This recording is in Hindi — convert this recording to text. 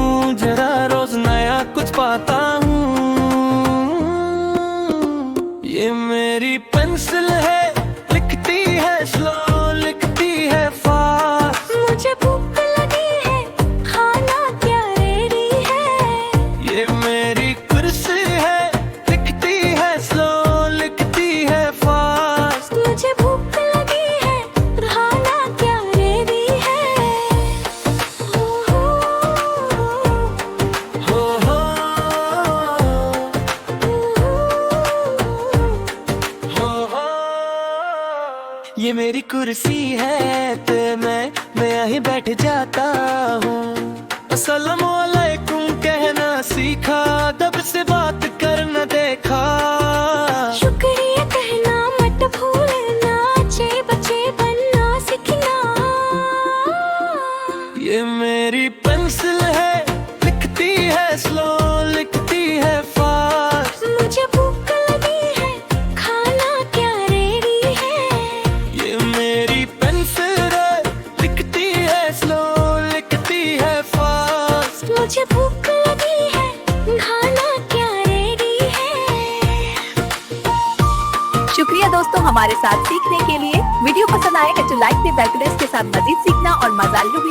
हूँ, जरा रोज नया कुछ पाता हूँ। ये मेरी पेंसिल है, लिखती है स्लो, लिखती है फास्ट। मुझे भूख लगी है, खाना क्या रेडी है। ये मेरी कुर्सी है, लिखती है स्लो, लिखती है फास्ट। मुझे भूख लगी है, खाना क्या रेडी है। हो हो हो हो हो हो। ये मेरी कुर्सी है ते मैं यहीं बैठ जाता हूँ। अस्सलाम वालेकुम कहना सीखा, दब से बात करना देखा। शुक्रिया कहना मत भूलना, अच्छे बच्चे बनना सीखना। ये मेरी पेंसिल है, लिखती है स्लो, लिखती है फास्ट। मुझे भूख लगी है, खाना क्या रेडी है। ये मेरी पेंसिल है, लिखती है स्लो, लिखती है फास्ट। मुझे भूख लगी है, खाना क्या रेडी है। शुक्रिया दोस्तों हमारे साथ सीखने के लिए। वीडियो पसंद आए तो लाइक दे, बैकग्राउंड के साथ मजीद सीखना और मजा वीडियो